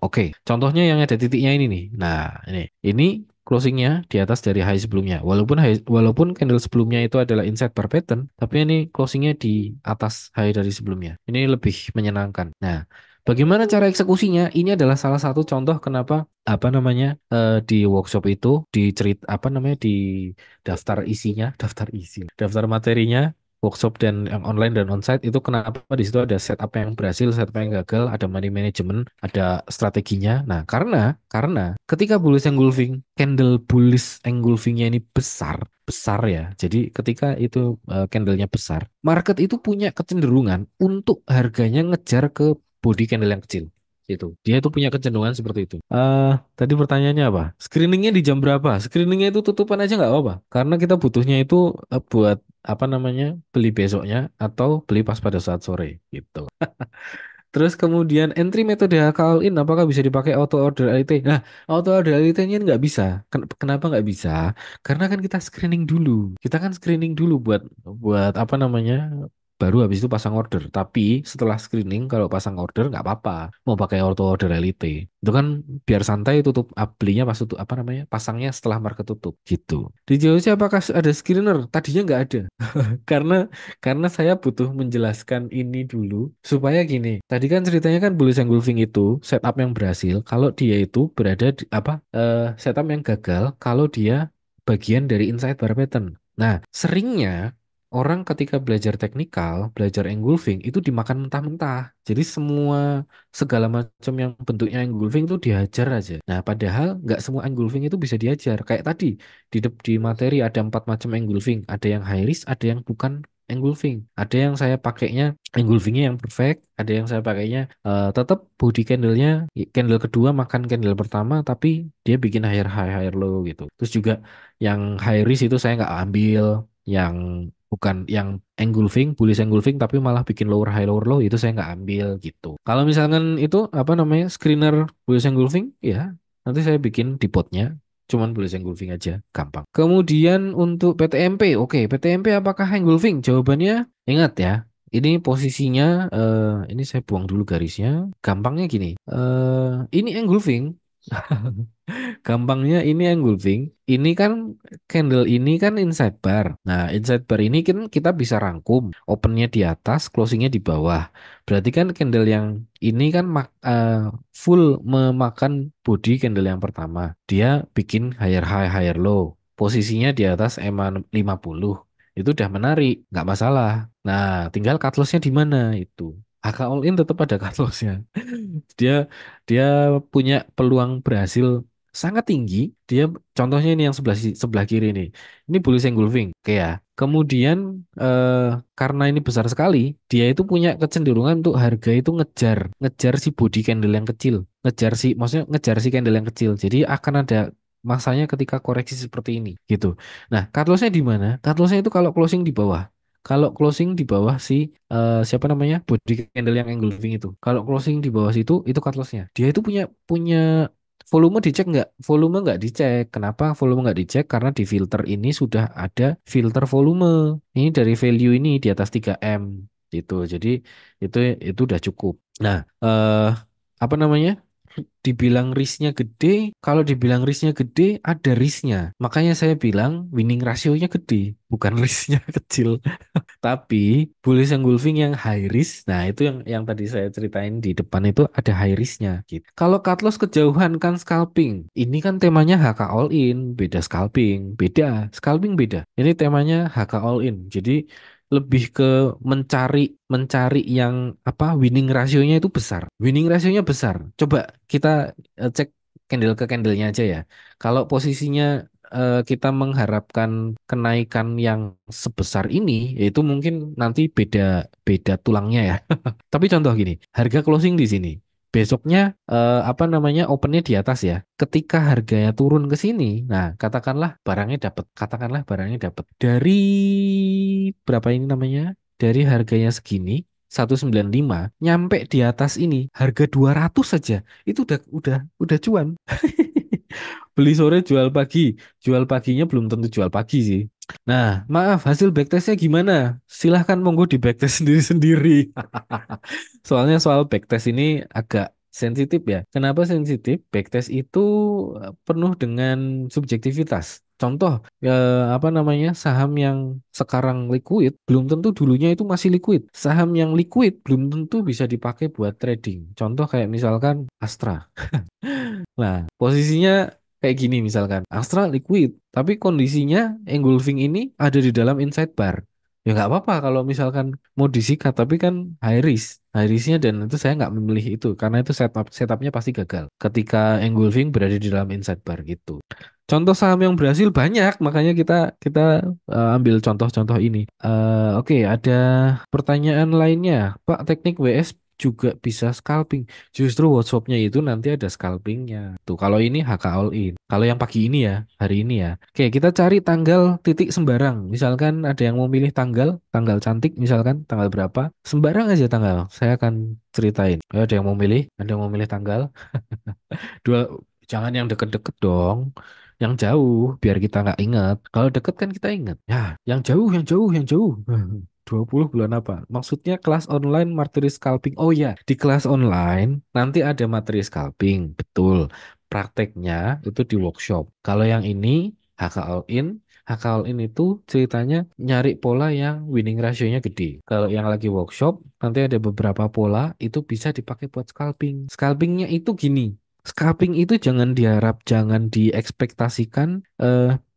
oke. Contohnya yang ada titiknya ini nih. Nah, ini closingnya di atas dari high sebelumnya. Walaupun candle sebelumnya itu adalah inside bar pattern, tapi ini closingnya di atas high dari sebelumnya. Ini lebih menyenangkan. Nah, bagaimana cara eksekusinya? Ini adalah salah satu contoh kenapa apa namanya di workshop itu apa namanya di daftar isinya, daftar materinya workshop dan yang online dan onsite itu kenapa di situ ada setup yang berhasil, setup yang gagal, ada money management, ada strateginya. Nah, karena ketika bullish engulfing, candle bullish engulfingnya ini besar, besar ya. Jadi ketika itu candlenya besar, market itu punya kecenderungan untuk harganya ngejar ke body candle yang kecil. Itu. Dia itu punya kecenderungan seperti itu. Tadi pertanyaannya apa? Screeningnya di jam berapa? Screeningnya itu tutupan aja nggak apa-apa. Karena kita butuhnya itu buat apa namanya beli besoknya atau beli pas pada saat sore gitu. Terus kemudian entry metode call in apakah bisa dipakai auto order LT? Nah, auto order LT-nya nggak bisa. Kenapa nggak bisa? Karena kan kita screening dulu. Kita kan screening dulu buat buat apa namanya baru habis itu pasang order. Tapi setelah screening kalau pasang order nggak apa-apa. Mau pakai auto order Elite. Itu kan biar santai tutup belinya pas tutup apa namanya? Pasangnya setelah market tutup gitu. Di JOC apakah ada screener? Tadinya nggak ada. Karena karena saya butuh menjelaskan ini dulu supaya gini. Tadi kan ceritanya kan bullish engulfing itu setup yang berhasil kalau dia itu berada di apa setup yang gagal kalau dia bagian dari inside bar pattern. Nah, seringnya orang ketika belajar teknikal, belajar engulfing itu dimakan mentah-mentah. Jadi semua segala macam yang bentuknya engulfing itu dihajar aja. Nah, padahal nggak semua engulfing itu bisa diajar. Kayak tadi di materi ada 4 macam engulfing. Ada yang high risk, ada yang bukan engulfing. Ada yang saya pakainya engulfingnya yang perfect. Ada yang saya pakainya tetap body candlenya candle kedua makan candle pertama, tapi dia bikin higher high higher low gitu. Terus juga yang high risk itu saya nggak ambil. Yang bukan yang engulfing, bullish engulfing, tapi malah bikin lower low itu saya nggak ambil gitu. Kalau misalkan itu apa namanya screener bullish engulfing, ya nanti saya bikin di potnya. Cuman bullish engulfing aja, gampang. Kemudian untuk PTMP, oke, PTMP apakah engulfing? Jawabannya ingat ya, ini posisinya, ini saya buang dulu garisnya. Gampangnya gini, ini engulfing. Gampangnya ini engulfing. Ini kan candle ini kan inside bar. Nah, inside bar ini kan kita bisa rangkum. Opennya di atas, closingnya di bawah. Berarti kan candle yang ini kan full memakan body candle yang pertama. Dia bikin higher high, higher low. Posisinya di atas EMA 50. Itu udah menarik, nggak masalah. Nah, tinggal cut loss-nya di mana itu. HK All In tetap ada cut loss-nya. Dia dia punya peluang berhasil sangat tinggi. Dia contohnya ini yang sebelah kiri nih. Ini bullish engulfing. Oke ya. Kemudian karena ini besar sekali, dia itu punya kecenderungan untuk harga itu ngejar, ngejar si body candle yang kecil, maksudnya ngejar si candle yang kecil. Jadi akan ada masanya ketika koreksi seperti ini, gitu. Nah, cut loss-nya di mana? Cut loss-nya itu kalau closing di bawah. Kalau closing di bawah si siapa namanya body candle yang engulfing itu. Kalau closing di bawah situ itu cut loss-nya. Dia itu punya punya volume dicek nggak? Volume nggak dicek. Kenapa volume nggak dicek? Karena di filter ini sudah ada filter volume. Ini dari value ini di atas 3M gitu. Jadi itu itu udah cukup. Nah, apa namanya? Dibilang risknya gede, kalau dibilang risknya gede, ada risknya. Makanya saya bilang winning rasionya gede, bukan risknya kecil. Tapi bullish engulfing yang high risk, nah itu yang tadi saya ceritain di depan itu ada high risknya gitu. Kalau cut loss kejauhan kan scalping. Ini kan temanya HK all in, beda scalping, beda. Scalping beda. Ini temanya HK all in. Jadi lebih ke mencari mencari yang apa winning rasionya itu besar. Winning rasionya besar. Coba kita cek candle ke candlenya aja ya. Kalau posisinya kita mengharapkan kenaikan yang sebesar ini, yaitu mungkin nanti beda beda tulangnya ya. Tapi contoh gini, harga closing di sini. Besoknya apa namanya opennya di atas ya. Ketika harganya turun ke sini, nah katakanlah barangnya dapat dari berapa ini namanya? Dari harganya segini 195 nyampe di atas ini harga 200 saja. Itu udah cuan. Beli sore jual pagi. Jual paginya belum tentu jual pagi sih. Nah, maaf hasil backtestnya gimana? Silahkan monggo di backtest sendiri-sendiri. Soalnya soal backtest ini agak sensitif ya. Kenapa sensitif? Backtest itu penuh dengan subjektivitas. Contoh, apa namanya, saham yang sekarang liquid belum tentu dulunya itu masih liquid. Saham yang liquid belum tentu bisa dipakai buat trading. Contoh kayak misalkan Astra. Nah, posisinya kayak gini misalkan, Astra liquid, tapi kondisinya engulfing ini ada di dalam inside bar. Ya nggak apa-apa kalau misalkan mau disikat, tapi kan high risknya dan itu saya nggak memilih itu karena itu setupnya pasti gagal ketika engulfing berada di dalam inside bar gitu. Contoh saham yang berhasil banyak, makanya kita kita ambil contoh-contoh ini. Oke, ada pertanyaan lainnya, Pak, teknik WS juga bisa scalping. Justru workshopnya itu nanti ada scalpingnya. Tuh, kalau ini HK all in. Kalau yang pagi ini ya, hari ini ya. Oke, kita cari tanggal titik sembarang. Misalkan ada yang mau milih tanggal, tanggal cantik misalkan, tanggal berapa. Sembarang aja tanggal. Saya akan ceritain. Ada yang mau milih? Ada yang mau milih tanggal? Dua, jangan yang deket-deket dong. Yang jauh, biar kita nggak ingat. Kalau deket kan kita ingat. Ya, yang jauh, yang jauh, yang jauh. 2020 bulan apa? Maksudnya kelas online materi scalping. Oh ya, di kelas online nanti ada materi scalping, betul. Prakteknya itu di workshop. Kalau yang ini HK All In, HK All In itu ceritanya nyari pola yang winning ratio-nya gede. Kalau yang lagi workshop, nanti ada beberapa pola itu bisa dipakai buat scalping. Scalpingnya itu gini. Scalping itu jangan diharap, jangan diekspektasikan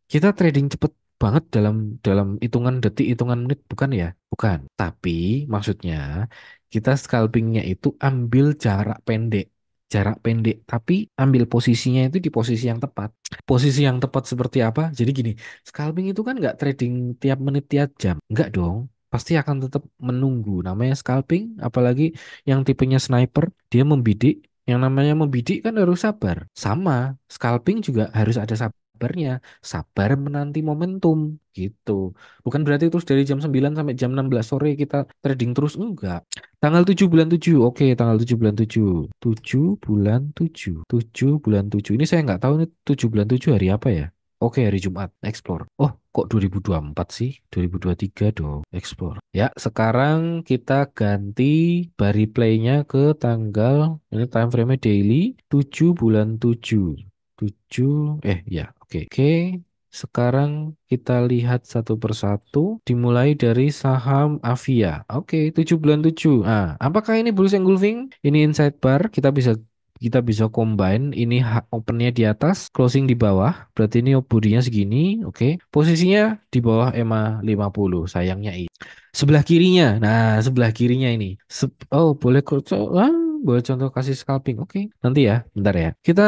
kita trading cepet banget dalam dalam hitungan detik, hitungan menit, bukan ya? Bukan. Tapi maksudnya kita scalpingnya itu ambil jarak pendek. Jarak pendek, tapi ambil posisinya itu di posisi yang tepat. Posisi yang tepat seperti apa? Jadi gini, scalping itu kan nggak trading tiap menit, tiap jam. Nggak dong. Pasti akan tetap menunggu. Namanya scalping, apalagi yang tipenya sniper, dia membidik. Yang namanya membidik kan harus sabar. Sama, scalping juga harus ada sabarnya. Sabar menanti momentum gitu. Bukan berarti terus dari jam 9 sampai jam 16 sore kita trading terus, enggak. Tanggal 7 bulan 7. Oke, tanggal 7 bulan 7. 7 bulan 7. 7 bulan 7. Ini saya nggak tahu nih 7 bulan 7 hari apa ya? Oke, hari Jumat. Explore. Oh, kok 2024 sih? 2023 dong. Explore. Ya, sekarang kita ganti bari play-nya ke tanggal, ini time frame-nya daily 7 bulan 7. 7, ya, oke. Oke, sekarang kita lihat satu persatu, dimulai dari saham Avia. Oke, 7 bulan 7. Ah, apakah ini bullish engulfing? Ini inside bar, kita bisa combine. Ini opennya di atas, closing di bawah. Berarti ini bodinya segini. Oke, posisinya di bawah EMA 50. Sayangnya ini. Sebelah kirinya. Nah, sebelah kirinya ini. Oh, boleh boleh contoh kasih scalping. Oke, nanti ya. Bentar ya. Kita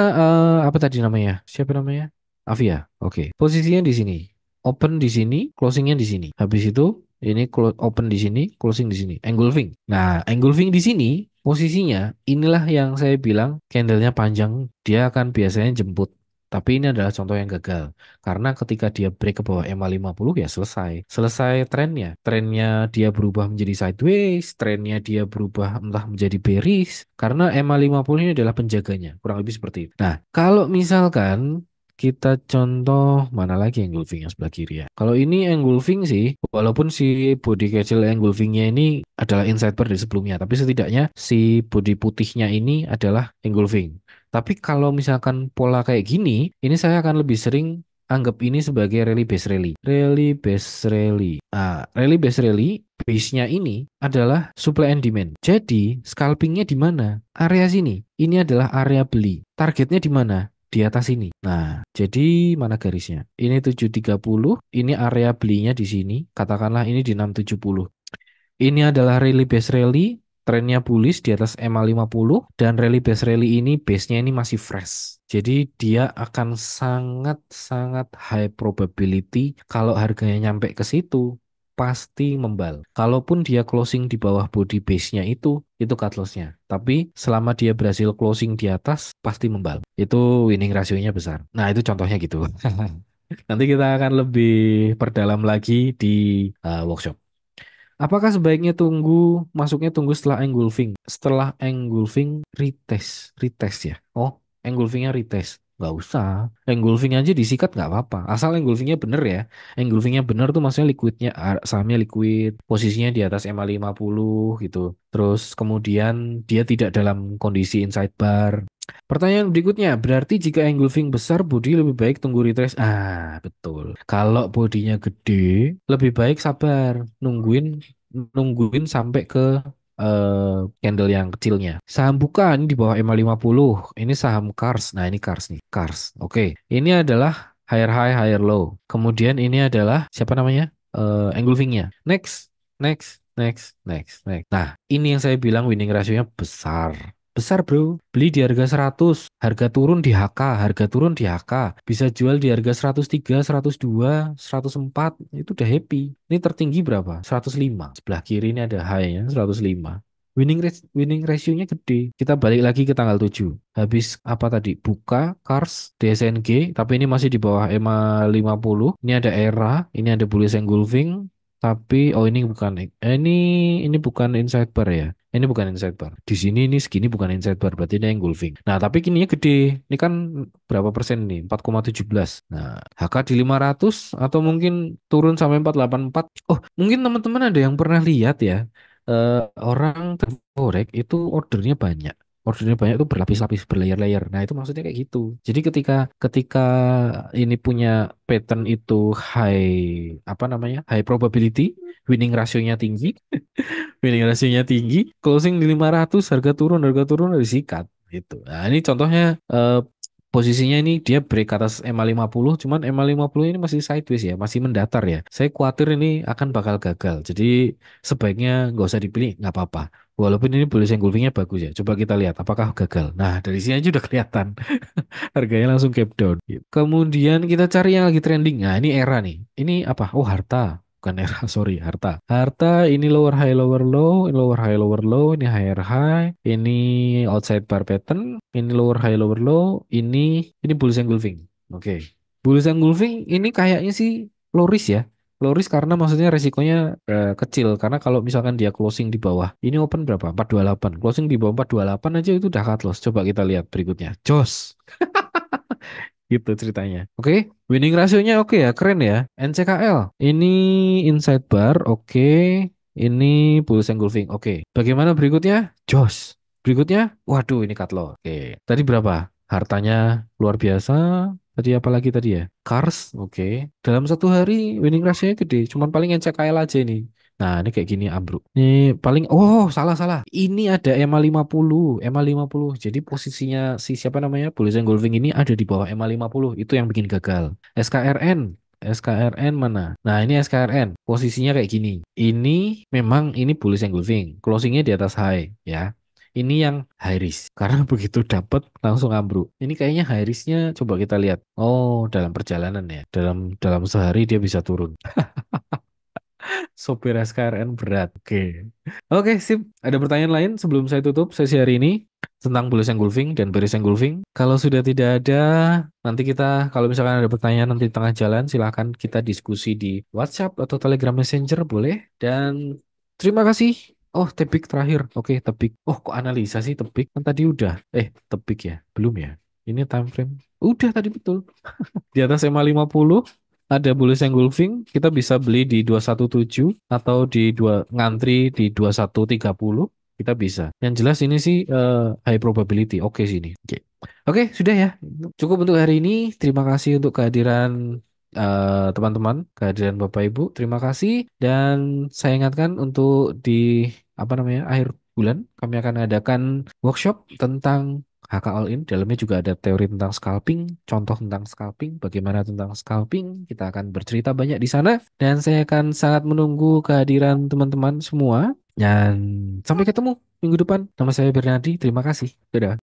apa tadi namanya? Siapa namanya? Avia. Oke. Posisinya di sini. Open di sini, closingnya di sini. Habis itu ini open di sini, closing di sini. Engulfing. Nah, engulfing di sini posisinya inilah yang saya bilang candlenya panjang, dia akan biasanya jemput. Tapi ini adalah contoh yang gagal. Karena ketika dia break ke bawah EMA 50 ya selesai. Selesai trennya. Trennya dia berubah menjadi sideways, trennya dia berubah entah menjadi bearish. Karena EMA 50 ini adalah penjaganya. Kurang lebih seperti itu. Nah, kalau misalkan kita contoh mana lagi engulfing yang sebelah kiri ya. Kalau ini engulfing sih, walaupun si body candle engulfingnya ini adalah inside bar dari sebelumnya, tapi setidaknya si body putihnya ini adalah engulfing. Tapi kalau misalkan pola kayak gini, ini saya akan lebih sering anggap ini sebagai rally base rally. Rally base rally. Rally base rally, base-nya ini adalah supply and demand. Jadi, scalpingnya di mana? Area sini. Ini adalah area beli. Targetnya di mana? Di atas ini. Nah, jadi mana garisnya? Ini 730, ini area belinya di sini. Katakanlah ini di 670. Ini adalah rally base rally, trennya bullish di atas EMA 50 dan rally base rally ini base-nya ini masih fresh. Jadi dia akan sangat-sangat high probability kalau harganya nyampe ke situ pasti membal. Kalaupun dia closing di bawah body base-nya itu cut loss-nya. Tapi selama dia berhasil closing di atas pasti membal. Itu winning ratio-nya besar. Nah, itu contohnya gitu. Nanti kita akan lebih perdalam lagi di workshop. Apakah sebaiknya masuknya tunggu setelah engulfing? Setelah engulfing retest ya. Oh, engulfingnya retest. Nggak usah. Engulfing aja disikat nggak apa-apa. Asal engulfingnya bener ya. Engulfingnya bener tuh maksudnya liquidnya, sahamnya liquid, posisinya di atas EMA 50 gitu. Terus kemudian dia tidak dalam kondisi inside bar. Pertanyaan berikutnya, berarti jika engulfing besar, bodi lebih baik tunggu retrace. Betul. Kalau bodinya gede, lebih baik sabar, nungguin nungguin sampai ke candle yang kecilnya. Saham bukan di bawah EMA 50. Ini saham Cars. Nah, ini Cars nih, Cars. Oke. Ini adalah higher high, higher low. Kemudian ini adalah siapa namanya? Engulfingnya. Next, next, next, next, next. Nah, ini yang saya bilang winning ratio-nya besar. Besar bro, beli di harga 100, harga turun di HK, harga turun di HK, bisa jual di harga 103, 102, 104, itu udah happy. Ini tertinggi berapa? 105. Sebelah kiri ini ada high-nya 105. Winning ratio-nya gede. Kita balik lagi ke tanggal 7. Habis apa tadi? Buka, Cars, DSNG, tapi ini masih di bawah EMA 50. Ini ada ERA, ini ada bullish engulfing, tapi ini bukan inside bar ya. Ini bukan inside bar. Di sini ini segini bukan inside bar, berarti ini engulfing. Nah, tapi kini gede. Ini kan berapa persen nih? 4,17. Nah, HK di 500 atau mungkin turun sampai 484. Oh, mungkin teman-teman ada yang pernah lihat ya. Orang forex itu ordernya banyak. Ordernya banyak itu berlapis-lapis, berlayer-layer. Nah, itu maksudnya kayak gitu. Jadi ketika ketika ini punya pattern itu apa namanya? High probability, winning rasionya tinggi, winning ratio-nya tinggi, closing di 500, harga turun disikat gitu. Nah, ini contohnya posisinya ini dia break atas MA50, cuman MA50 ini masih sideways ya, masih mendatar ya. Saya khawatir ini akan bakal gagal. Jadi sebaiknya nggak usah dipilih, nggak apa-apa. Walaupun ini bullish engulfingnya bagus ya. Coba kita lihat apakah gagal. Nah, dari sini aja udah kelihatan. Harganya langsung cap down. Gitu. Kemudian kita cari yang lagi trending. Nah, ini era nih. Ini apa? Oh, harta. Bukan era, sorry, harta. Harta ini lower high, lower high, lower low, ini higher high, ini outside bar pattern, ini lower low, ini bullish engulfing. Oke. Bullish engulfing ini kayaknya sih low risk ya. Low risk karena maksudnya resikonya kecil karena kalau misalkan dia closing di bawah, ini open berapa? 428. Closing di bawah 428 aja itu udah cut loss. Coba kita lihat berikutnya. Jos. Gitu ceritanya. Oke, winning rasionya oke ya, keren ya. NCKL, ini inside bar, oke. Ini bullish engulfing, oke. Bagaimana berikutnya? Jos. Berikutnya, waduh ini cut loss. Oke, tadi berapa? Hartanya luar biasa. Tadi apa lagi tadi ya? Cars, oke. Dalam satu hari winning rasionya gede, cuman paling NCKL aja ini. Nah, ini kayak gini ambruk. Ini paling salah salah. Ini ada EMA 50, EMA 50. Jadi posisinya si siapa namanya? Bullish Golfing ini ada di bawah EMA 50. Itu yang bikin gagal. SKRN. SKRN mana? Nah, ini SKRN. Posisinya kayak gini. Ini memang ini bullish engulfing. Closingnya di atas high ya. Ini yang high risk. Karena begitu dapat langsung ambruk. Ini kayaknya high risknya coba kita lihat. Oh, dalam perjalanan ya. Dalam sehari dia bisa turun. Sopir SKRN berat. Oke. Oke, sip. Ada pertanyaan lain sebelum saya tutup sesi hari ini tentang bullish engulfing dan bearish engulfing? Kalau sudah tidak ada, nanti kita kalau misalkan ada pertanyaan nanti di tengah jalan silahkan kita diskusi di WhatsApp atau Telegram Messenger boleh. Dan terima kasih. Oh, tepik terakhir. Oke, tepik. Oh, kok analisa sih tepik? Kan tadi udah. Tepik ya? Belum ya? Ini time frame. Udah tadi betul. Di atas MA50 ada bullish engulfing, kita bisa beli di 217 atau di ngantri di 2130 kita bisa. Yang jelas ini sih high probability. Oke sini. Oke. Oke, sudah ya. Cukup untuk hari ini. Terima kasih untuk kehadiran teman-teman, kehadiran Bapak Ibu. Terima kasih dan saya ingatkan untuk di apa namanya akhir bulan kami akan mengadakan workshop tentang HK All In. Dalamnya juga ada teori tentang scalping, contoh tentang scalping, bagaimana tentang scalping. Kita akan bercerita banyak di sana dan saya akan sangat menunggu kehadiran teman-teman semua. Dan sampai ketemu minggu depan. Nama saya Bernardi. Terima kasih. Dadah.